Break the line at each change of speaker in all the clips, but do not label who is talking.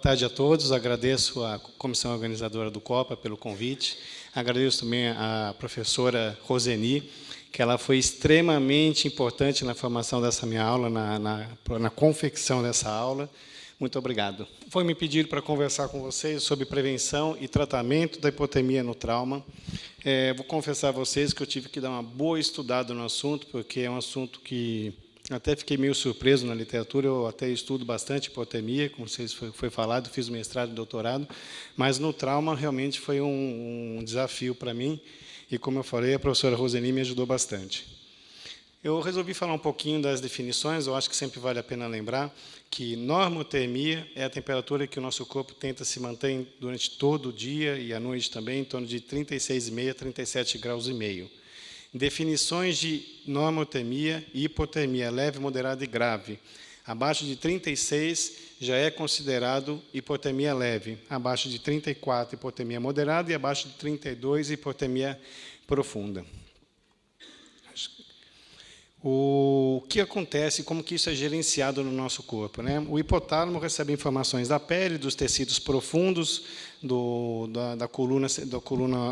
tarde a todos. Agradeço à comissão organizadora do Copa pelo convite. Agradeço também à professora Roseni, que ela foi extremamente importante na formação dessa minha aula, na confecção dessa aula. Muito obrigado. Foi me pedido para conversar com vocês sobre prevenção e tratamento da hipotermia no trauma. Vou confessar a vocês que eu tive que dar uma boa estudada no assunto, porque é um assunto que até fiquei meio surpreso na literatura. Eu até estudo bastante hipotermia, como vocês foi falado, fiz mestrado e doutorado, mas no trauma realmente foi um desafio para mim, e como eu falei, a professora Roseni me ajudou bastante. Eu resolvi falar um pouquinho das definições. Eu acho que sempre vale a pena lembrar que normotermia é a temperatura que o nosso corpo tenta se manter durante todo o dia e à noite também, em torno de 36,5 a 37 graus e meio. Definições de normotermia e hipotermia leve, moderada e grave. Abaixo de 36 já é considerado hipotermia leve, abaixo de 34 hipotermia moderada e abaixo de 32 hipotermia profunda. O que acontece, como que isso é gerenciado no nosso corpo, né? O hipotálamo recebe informações da pele, dos tecidos profundos, da coluna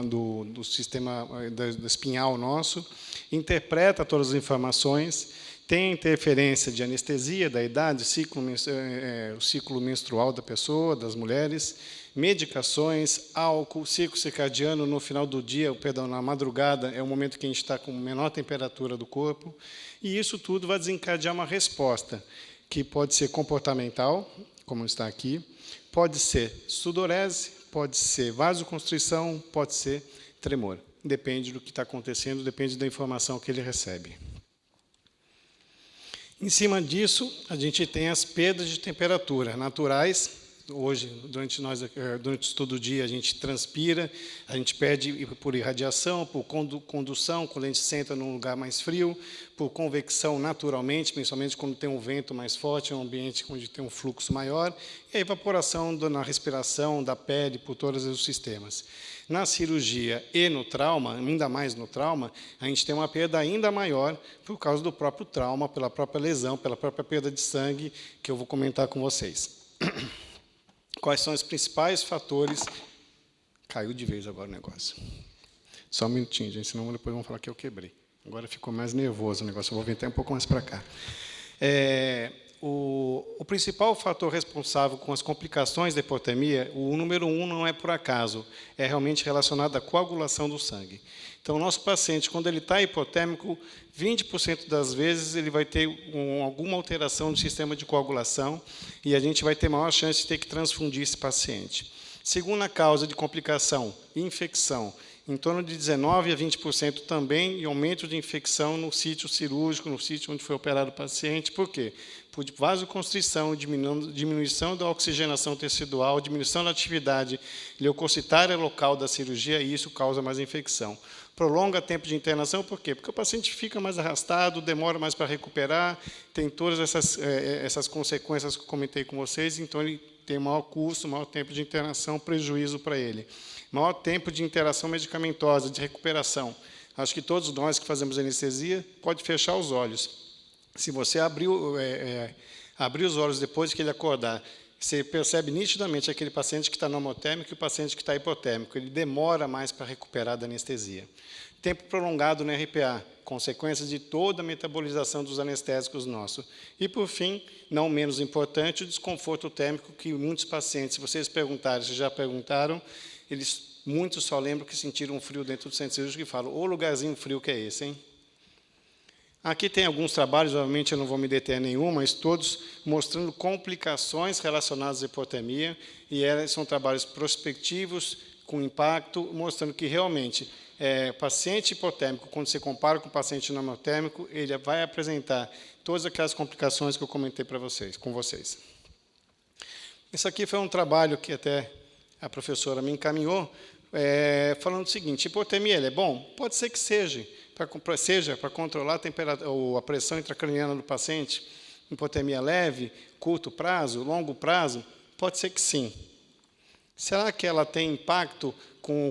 do sistema do espinhal nosso, interpreta todas as informações, tem interferência de anestesia, da idade, o ciclo menstrual da pessoa, das mulheres, medicações, álcool, ciclo circadiano no final do dia, perdão, na madrugada, é o momento que a gente está com menor temperatura do corpo, e isso tudo vai desencadear uma resposta, que pode ser comportamental, como está aqui, pode ser sudorese, pode ser vasoconstrição, pode ser tremor. Depende do que está acontecendo, depende da informação que ele recebe. Em cima disso, a gente tem as perdas de temperatura naturais. Hoje, durante todo o dia, a gente transpira, a gente perde por irradiação, por condução, quando a gente senta num lugar mais frio, por convecção naturalmente, principalmente quando tem um vento mais forte, é um ambiente onde tem um fluxo maior, e a evaporação na respiração, da pele, por todos os sistemas. Na cirurgia e no trauma, ainda mais no trauma, a gente tem uma perda ainda maior por causa do próprio trauma, pela própria lesão, pela própria perda de sangue, que eu vou comentar com vocês. Quais são os principais fatores... Caiu de vez agora o negócio. Só um minutinho, gente, senão depois vão falar que eu quebrei. Agora ficou mais nervoso o negócio, eu vou vir até um pouco mais para cá. O principal fator responsável com as complicações da hipotermia, o número 1 não é por acaso, é realmente relacionado à coagulação do sangue. Então, o nosso paciente, quando ele está hipotérmico, 20% das vezes ele vai ter alguma alteração no sistema de coagulação e a gente vai ter maior chance de ter que transfundir esse paciente. Segunda causa de complicação, infecção. Em torno de 19% a 20% também, e aumento de infecção no sítio cirúrgico, no sítio onde foi operado o paciente. Por quê? Por vasoconstrição, diminuição da oxigenação tecidual, diminuição da atividade leucocitária local da cirurgia, e isso causa mais infecção. Prolonga tempo de internação, por quê? Porque o paciente fica mais arrastado, demora mais para recuperar, tem todas essas consequências que eu comentei com vocês, então ele tem maior custo, maior tempo de internação, prejuízo para ele. Maior tempo de interação medicamentosa, de recuperação. Acho que todos nós que fazemos anestesia, pode fechar os olhos. Se você abrir os olhos depois que ele acordar, você percebe nitidamente aquele paciente que está normotérmico e o paciente que está hipotérmico. Ele demora mais para recuperar da anestesia. Tempo prolongado no RPA, consequência de toda a metabolização dos anestésicos nossos. E, por fim, não menos importante, o desconforto térmico que muitos pacientes, se vocês perguntarem, se já perguntaram, muitos só lembram que sentiram um frio dentro do centro cirúrgico e falam, ô lugarzinho frio que é esse, hein? Aqui tem alguns trabalhos, obviamente eu não vou me deter em nenhum, mas todos mostrando complicações relacionadas à hipotermia, e são trabalhos prospectivos, com impacto, mostrando que realmente paciente hipotérmico, quando você compara com o paciente normotérmico, ele vai apresentar todas aquelas complicações que eu comentei com vocês. Isso aqui foi um trabalho que até a professora me encaminhou, falando o seguinte, hipotermia é bom? Pode ser que seja para controlar a pressão intracraniana do paciente, hipotermia leve, curto prazo, longo prazo, pode ser que sim. Será que ela tem impacto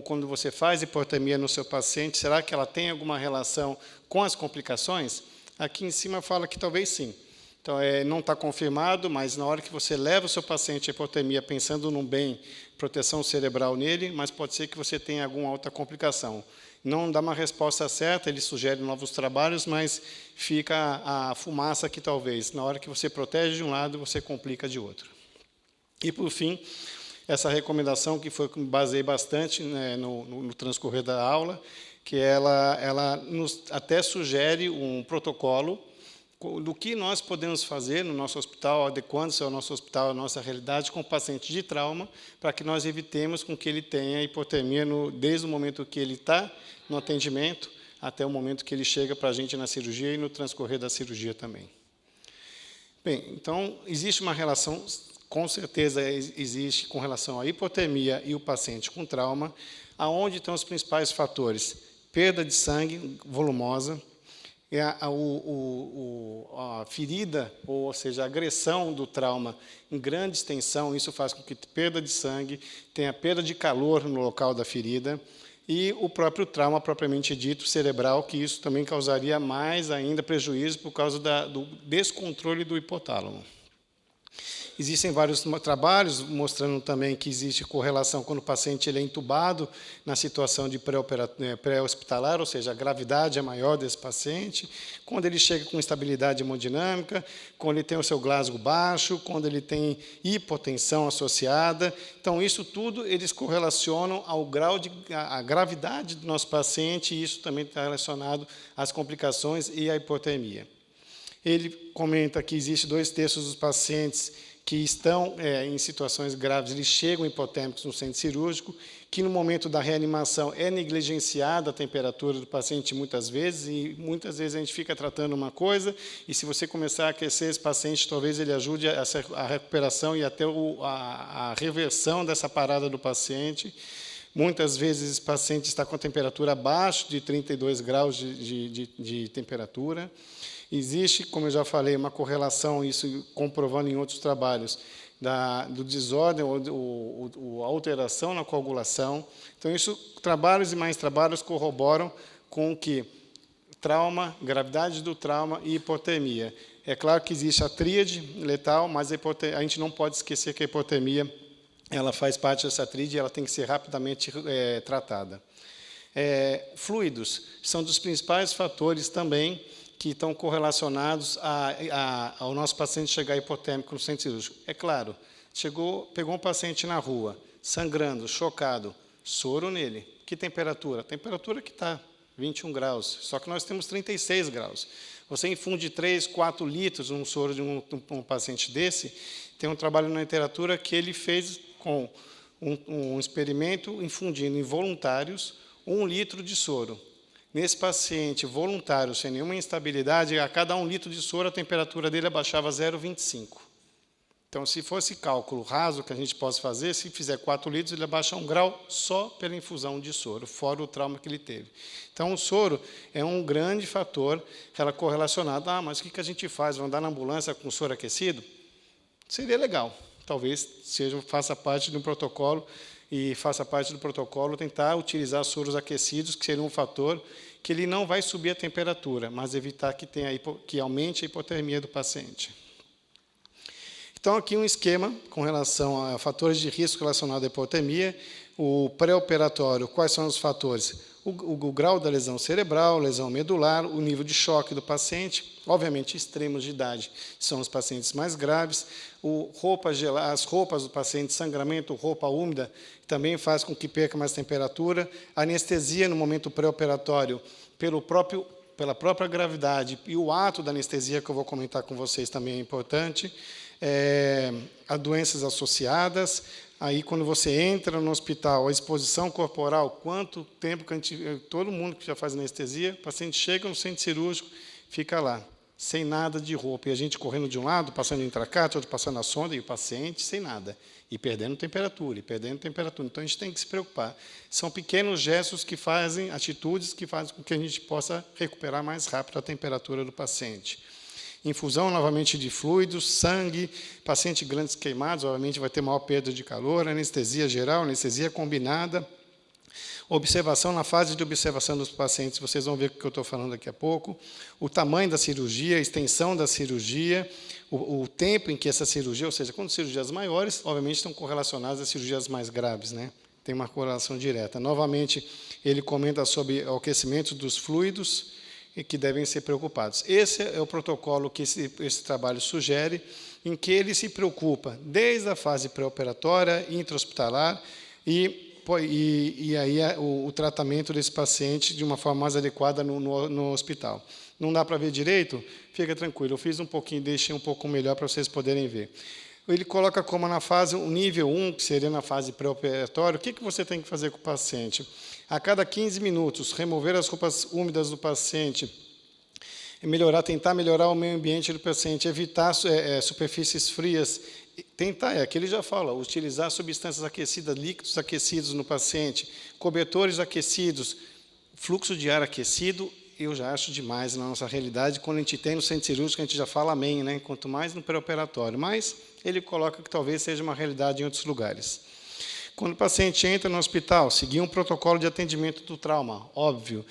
quando você faz hipotermia no seu paciente? Será que ela tem alguma relação com as complicações? Aqui em cima fala que talvez sim. Então, não está confirmado, mas na hora que você leva o seu paciente à hipotermia pensando num bem, proteção cerebral nele, mas pode ser que você tenha alguma outra complicação. Não dá uma resposta certa, ele sugere novos trabalhos, mas fica a fumaça aqui, talvez. Na hora que você protege de um lado, você complica de outro. E, por fim, essa recomendação que foi que me baseei bastante, né, no transcorrer da aula, que ela nos até sugere um protocolo do que nós podemos fazer no nosso hospital, adequando-se ao nosso hospital, à nossa realidade, com o paciente de trauma, para que nós evitemos com que ele tenha hipotermia desde o momento que ele está no atendimento até o momento que ele chega para a gente na cirurgia e no transcorrer da cirurgia também. Bem, então, existe uma relação, com certeza existe, com relação à hipotermia e o paciente com trauma, aonde estão os principais fatores? Perda de sangue volumosa, a ferida, ou seja, a agressão do trauma em grande extensão, isso faz com que perda de sangue, tenha perda de calor no local da ferida, e o próprio trauma propriamente dito, cerebral, que isso também causaria mais ainda prejuízo por causa do descontrole do hipotálamo. Existem vários trabalhos mostrando também que existe correlação quando o paciente ele é intubado na situação de pré-hospitalar, ou seja, a gravidade é maior desse paciente, quando ele chega com instabilidade hemodinâmica, quando ele tem o seu Glasgow baixo, quando ele tem hipotensão associada. Então, isso tudo eles correlacionam ao grau à gravidade do nosso paciente, e isso também está relacionado às complicações e à hipotermia. Ele comenta que existe 2/3 dos pacientes que estão em situações graves, eles chegam hipotérmicos no centro cirúrgico, que no momento da reanimação é negligenciada a temperatura do paciente muitas vezes, e muitas vezes a gente fica tratando uma coisa, e se você começar a aquecer esse paciente, talvez ele ajude a recuperação e até a reversão dessa parada do paciente. Muitas vezes esse paciente está com a temperatura abaixo de 32 graus de temperatura. Existe, como eu já falei, uma correlação, isso comprovando em outros trabalhos, do desordem ou alteração na coagulação. Então, isso, trabalhos e mais trabalhos corroboram com que trauma, gravidade do trauma e hipotermia. É claro que existe a tríade letal, mas a gente não pode esquecer que a hipotermia ela faz parte dessa tríade e ela tem que ser rapidamente tratada. Fluidos são dos principais fatores também que estão correlacionados ao nosso paciente chegar hipotérmico no centro cirúrgico. É claro, pegou um paciente na rua, sangrando, chocado, soro nele. Que temperatura? Temperatura que está 21 graus, só que nós temos 36 graus. Você infunde 3, 4 litros num soro de um paciente desse, tem um trabalho na literatura que ele fez com um experimento infundindo em voluntários 1 litro de soro. Nesse paciente voluntário, sem nenhuma instabilidade, a cada 1 litro de soro, a temperatura dele abaixava 0,25. Então, se fosse cálculo raso que a gente possa fazer, se fizer 4 litros, ele abaixa 1 grau só pela infusão de soro, fora o trauma que ele teve. Então, o soro é um grande fator correlacionado. Mas o que a gente faz? Vamos andar na ambulância com soro aquecido? Seria legal. Talvez faça parte de um protocolo, e faça parte do protocolo tentar utilizar soros aquecidos, que seria um fator que ele não vai subir a temperatura, mas evitar que aumente a hipotermia do paciente. Então, aqui um esquema com relação a fatores de risco relacionados à hipotermia. O pré-operatório, quais são os fatores? O grau da lesão cerebral, lesão medular, o nível de choque do paciente, obviamente extremos de idade são os pacientes mais graves, as roupas do paciente, sangramento, roupa úmida, também faz com que perca mais temperatura, anestesia no momento pré-operatório, pela própria gravidade e o ato da anestesia, que eu vou comentar com vocês também é importante, a doenças associadas. Aí, quando você entra no hospital, a exposição corporal, quanto tempo que todo mundo que já faz anestesia, o paciente chega no centro cirúrgico, fica lá, sem nada de roupa, e a gente correndo de um lado, passando intracate, outro passando a sonda, e o paciente sem nada, e perdendo temperatura. Então, a gente tem que se preocupar. São pequenos gestos que fazem, atitudes que fazem com que a gente possa recuperar mais rápido a temperatura do paciente. Infusão, novamente, de fluidos, sangue, paciente grandes queimados, obviamente vai ter maior perda de calor, anestesia geral, anestesia combinada. Observação, na fase de observação dos pacientes, vocês vão ver o que eu estou falando daqui a pouco, o tamanho da cirurgia, a extensão da cirurgia, o tempo em que essa cirurgia, ou seja, quando cirurgias maiores, obviamente estão correlacionadas a cirurgias mais graves, né? Tem uma correlação direta. Novamente, ele comenta sobre o aquecimento dos fluidos e que devem ser preocupados. Esse é o protocolo que esse trabalho sugere, em que ele se preocupa desde a fase pré-operatória, intra-hospitalar e aí o tratamento desse paciente de uma forma mais adequada no hospital. Não dá para ver direito? Fica tranquilo, eu fiz um pouquinho, deixei um pouco melhor para vocês poderem ver. Ele coloca como na fase, o nível 1, que seria na fase pré-operatória, o que você tem que fazer com o paciente? A cada 15 minutos, remover as roupas úmidas do paciente, tentar melhorar o meio ambiente do paciente, evitar superfícies frias, aqui ele já fala, utilizar substâncias aquecidas, líquidos aquecidos no paciente, cobertores aquecidos, fluxo de ar aquecido, eu já acho demais na nossa realidade. Quando a gente tem no centro cirúrgico, a gente já fala amém, né? Quanto mais no pré-operatório. Mas ele coloca que talvez seja uma realidade em outros lugares. Quando o paciente entra no hospital, seguir um protocolo de atendimento do trauma, óbvio.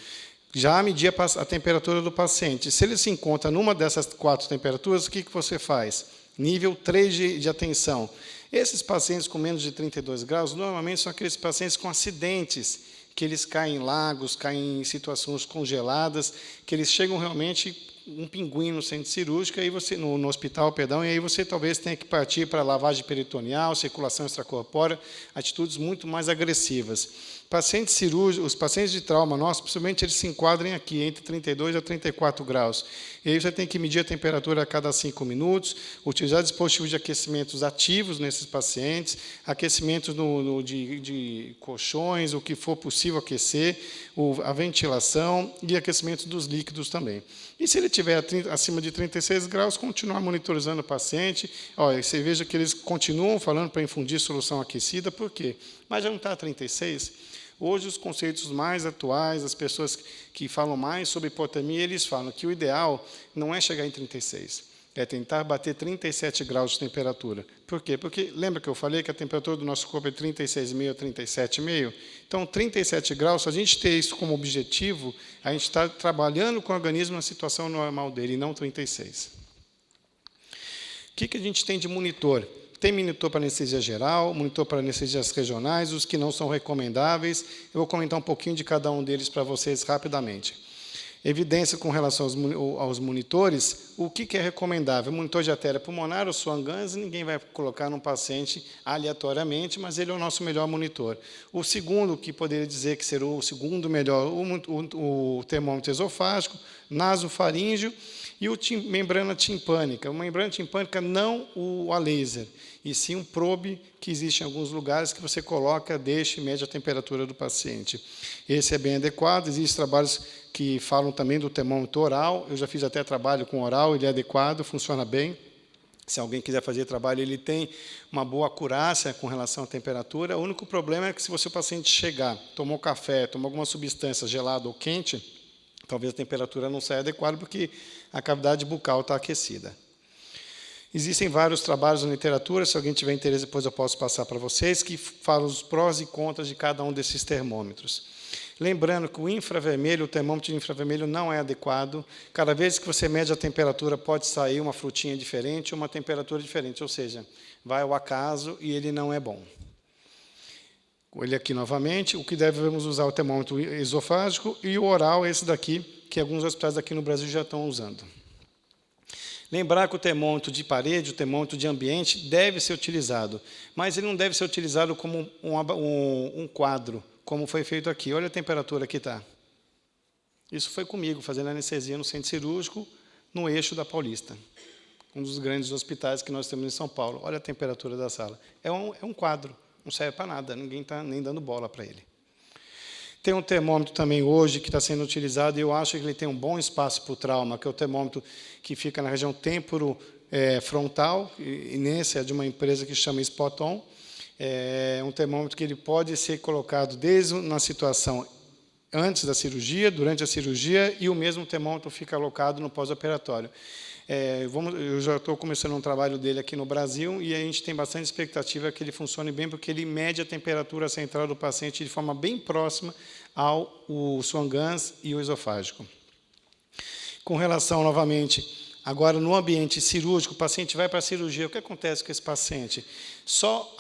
Já medir a temperatura do paciente. Se ele se encontra numa dessas 4 temperaturas, o que você faz? Nível 3 de atenção. Esses pacientes com menos de 32 graus, normalmente são aqueles pacientes com acidentes, que eles caem em lagos, caem em situações congeladas, que eles chegam realmente um pinguim no centro cirúrgico, aí você, no hospital, perdão, e aí você talvez tenha que partir para lavagem peritoneal, circulação extracorpórea, atitudes muito mais agressivas. Pacientes cirúrgicos, os pacientes de trauma nossos, principalmente, eles se enquadrem aqui, entre 32 a 34 graus. E aí você tem que medir a temperatura a cada 5 minutos, utilizar dispositivos de aquecimento ativos nesses pacientes, aquecimento de colchões, o que for possível aquecer, a ventilação e aquecimento dos líquidos também. E se ele estiver acima de 36 graus, continuar monitorizando o paciente. Olha, você veja que eles continuam falando para infundir solução aquecida, por quê? Mas já não está a 36? Hoje, os conceitos mais atuais, as pessoas que falam mais sobre hipotermia, eles falam que o ideal não é chegar em 36, é tentar bater 37 graus de temperatura. Por quê? Porque lembra que eu falei que a temperatura do nosso corpo é 36,5 a 37,5? Então, 37 graus, se a gente ter isso como objetivo, a gente está trabalhando com o organismo na situação normal dele, e não 36. O que a gente tem de monitor? Tem monitor para anestesia geral, monitor para anestesias regionais, os que não são recomendáveis. Eu vou comentar um pouquinho de cada um deles para vocês rapidamente. Evidência com relação aos monitores, o que é recomendável? Monitor de artéria pulmonar, o Swan Ganz, ninguém vai colocar num paciente aleatoriamente, mas ele é o nosso melhor monitor. O segundo, que poderia dizer que seria o segundo melhor, o termômetro esofágico, nasofaríngeo, e membrana timpânica. A membrana timpânica não a laser, e sim um probe que existe em alguns lugares que você coloca, deixa e mede a temperatura do paciente. Esse é bem adequado. Existem trabalhos que falam também do termômetro oral. Eu já fiz até trabalho com oral, ele é adequado, funciona bem. Se alguém quiser fazer trabalho, ele tem uma boa acurácia com relação à temperatura. O único problema é que se o paciente chegar, tomou café, tomou alguma substância gelada ou quente, talvez a temperatura não saia adequada, porque a cavidade bucal está aquecida. Existem vários trabalhos na literatura, se alguém tiver interesse, depois eu posso passar para vocês, que falam os prós e contras de cada um desses termômetros. Lembrando que o infravermelho, o termômetro de infravermelho não é adequado. Cada vez que você mede a temperatura, pode sair uma frutinha diferente ou uma temperatura diferente, ou seja, vai ao acaso e ele não é bom. Ele aqui novamente, o que devemos usar é o termômetro esofágico e o oral, esse daqui, que alguns hospitais aqui no Brasil já estão usando. Lembrar que o termômetro de parede, o termômetro de ambiente, deve ser utilizado, mas ele não deve ser utilizado como um quadro, como foi feito aqui. Olha a temperatura que está. Isso foi comigo, fazendo anestesia no centro cirúrgico, no eixo da Paulista, um dos grandes hospitais que nós temos em São Paulo. Olha a temperatura da sala. É um quadro, não serve para nada, ninguém está nem dando bola para ele. Tem um termômetro também hoje que está sendo utilizado, e eu acho que ele tem um bom espaço para o trauma, que é o termômetro que fica na região temporo-frontal, e nesse é de uma empresa que chama Spot On. É um termômetro que ele pode ser colocado desde na situação antes da cirurgia, durante a cirurgia, e o mesmo termômetro fica alocado no pós-operatório. Eu já estou começando um trabalho dele aqui no Brasil, e a gente tem bastante expectativa que ele funcione bem, porque ele mede a temperatura central do paciente de forma bem próxima ao Swan-Ganz e o esofágico. Com relação, novamente, agora no ambiente cirúrgico, o paciente vai para a cirurgia, o que acontece com esse paciente? Só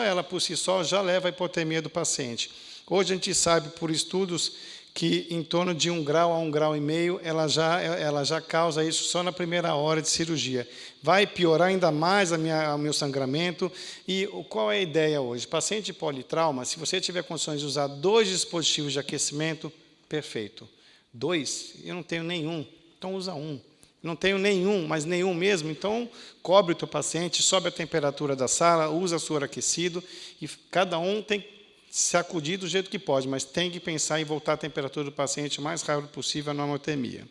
ela por si só já leva à hipotermia do paciente. Hoje a gente sabe por estudos que em torno de 1 grau a 1,5 graus ela já causa isso só na primeira hora de cirurgia. Vai piorar ainda mais o meu sangramento. E qual é a ideia hoje? Paciente politrauma, se você tiver condições de usar 2 dispositivos de aquecimento, perfeito. 2? Eu não tenho nenhum, então usa 1. Não tenho nenhum, mas nenhum mesmo, então cobre o teu paciente, sobe a temperatura da sala, usa soro aquecido, e cada um tem que se acudir do jeito que pode, mas tem que pensar em voltar a temperatura do paciente o mais rápido possível à normotermia.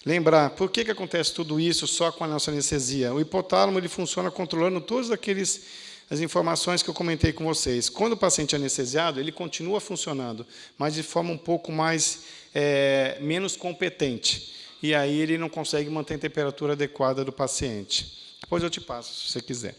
Lembrar, por que acontece tudo isso só com a nossa anestesia? O hipotálamo ele funciona controlando todas as informações que eu comentei com vocês. Quando o paciente é anestesiado, ele continua funcionando, mas de forma um pouco menos competente. E aí ele não consegue manter a temperatura adequada do paciente. Depois eu te passo, se você quiser.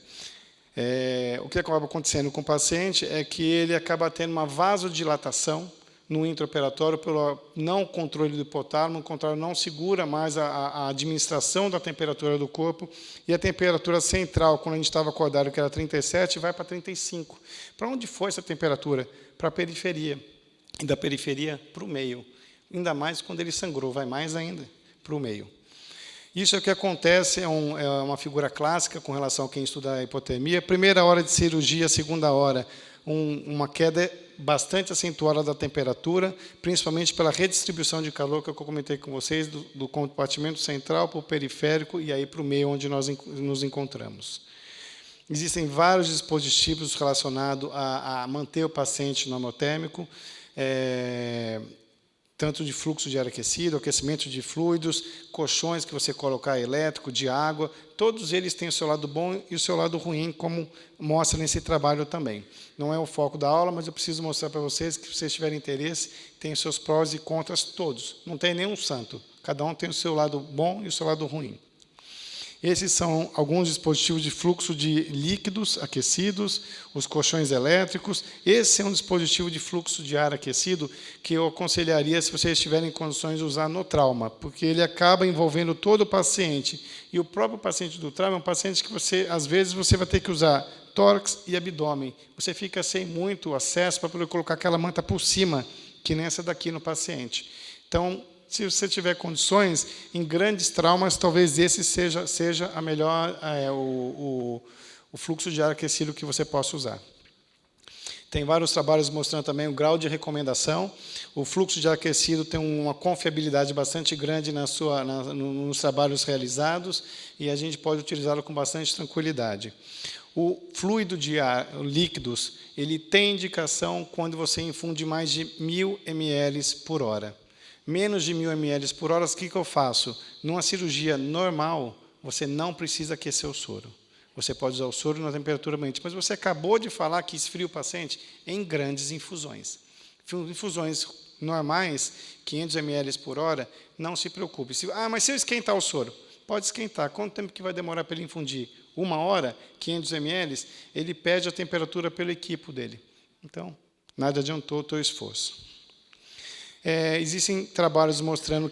O que acaba acontecendo com o paciente é que ele acaba tendo uma vasodilatação no intraoperatório pelo não controle do hipotálamo, o contrário, não segura mais a administração da temperatura do corpo, e a temperatura central, quando a gente estava acordado, que era 37, vai para 35. Para onde foi essa temperatura? Para a periferia, e da periferia para o meio. Ainda mais quando ele sangrou, vai mais ainda para o meio. Isso é o que acontece, é uma figura clássica com relação a quem estuda a hipotermia. Primeira hora de cirurgia, segunda hora, uma queda bastante acentuada da temperatura, principalmente pela redistribuição de calor que eu comentei com vocês, do compartimento central para o periférico e aí para o meio onde nós nos encontramos. Existem vários dispositivos relacionados a manter o paciente normotérmico, tanto de fluxo de ar aquecido, aquecimento de fluidos, colchões que você colocar elétrico, de água, todos eles têm o seu lado bom e o seu lado ruim, como mostra nesse trabalho também. Não é o foco da aula, mas eu preciso mostrar para vocês que, se vocês tiverem interesse, tem os seus prós e contras todos. Não tem nenhum santo. Cada um tem o seu lado bom e o seu lado ruim. Esses são alguns dispositivos de fluxo de líquidos aquecidos, os colchões elétricos. Esse é um dispositivo de fluxo de ar aquecido que eu aconselharia, se vocês tiverem condições de usar no trauma, porque ele acaba envolvendo todo o paciente. E o próprio paciente do trauma é um paciente que às vezes, você vai ter que usar tórax e abdômen. Você fica sem muito acesso para poder colocar aquela manta por cima, que nem essa daqui no paciente. Então, se você tiver condições, em grandes traumas, talvez esse seja a melhor, o fluxo de ar aquecido que você possa usar. Tem vários trabalhos mostrando também o grau de recomendação. O fluxo de ar aquecido tem uma confiabilidade bastante grande nos trabalhos realizados, e a gente pode utilizá-lo com bastante tranquilidade. O fluido de ar, líquidos, ele tem indicação quando você infunde mais de 1.000 ml por hora. Menos de 1.000 ml por hora, o que eu faço? Numa cirurgia normal, você não precisa aquecer o soro. Você pode usar o soro na temperatura ambiente, mas você acabou de falar que esfria o paciente em grandes infusões. Infusões normais, 500 ml por hora, não se preocupe. Mas se eu esquentar o soro? Pode esquentar. Quanto tempo que vai demorar para ele infundir? 1 hora, 500 ml, ele perde a temperatura pelo equipo dele. Então, nada adiantou o teu esforço. Existem trabalhos mostrando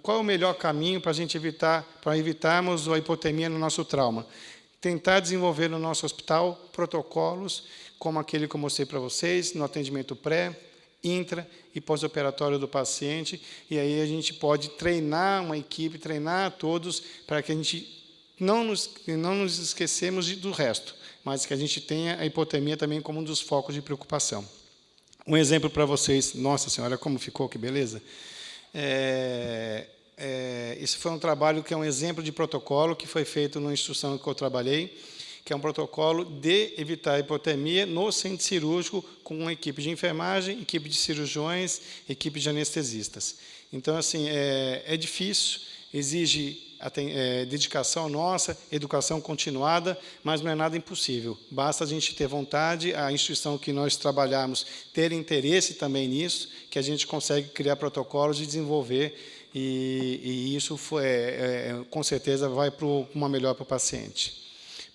qual é o melhor caminho para evitarmos a hipotermia no nosso trauma. Tentar desenvolver no nosso hospital protocolos, como aquele que eu mostrei para vocês, no atendimento pré, intra e pós-operatório do paciente, e aí a gente pode treinar uma equipe, treinar todos, para que a gente não nos esquecemos do resto, mas que a gente tenha a hipotermia também como um dos focos de preocupação. Um exemplo para vocês, nossa senhora, como ficou, que beleza. Esse foi um trabalho que é um exemplo de protocolo que foi feito na instituição que eu trabalhei, que é um protocolo de evitar a hipotermia no centro cirúrgico, com uma equipe de enfermagem, equipe de cirurgiões, equipe de anestesistas. Então, assim, é difícil, exige dedicação nossa, educação continuada, mas não é nada impossível. Basta a gente ter vontade, a instituição que nós trabalhamos ter interesse também nisso, que a gente consegue criar protocolos e desenvolver, e isso com certeza vai para uma melhor para o paciente.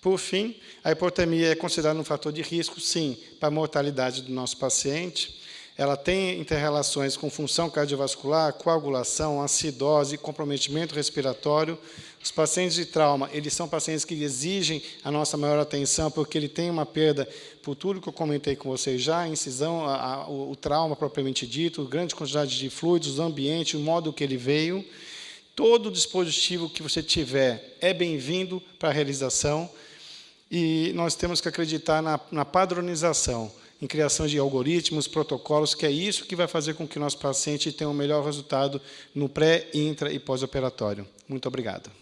Por fim, a hipotermia é considerada um fator de risco, sim, para a mortalidade do nosso paciente. Ela tem interrelações com função cardiovascular, coagulação, acidose, comprometimento respiratório. Os pacientes de trauma, eles são pacientes que exigem a nossa maior atenção, porque ele tem uma perda, por tudo que eu comentei com vocês já, a incisão, o trauma propriamente dito, grande quantidade de fluidos, o ambiente, o modo que ele veio. Todo dispositivo que você tiver é bem-vindo para a realização, e nós temos que acreditar na padronização, em criação de algoritmos, protocolos, que é isso que vai fazer com que o nosso paciente tenha um melhor resultado no pré, intra e pós-operatório. Muito obrigado.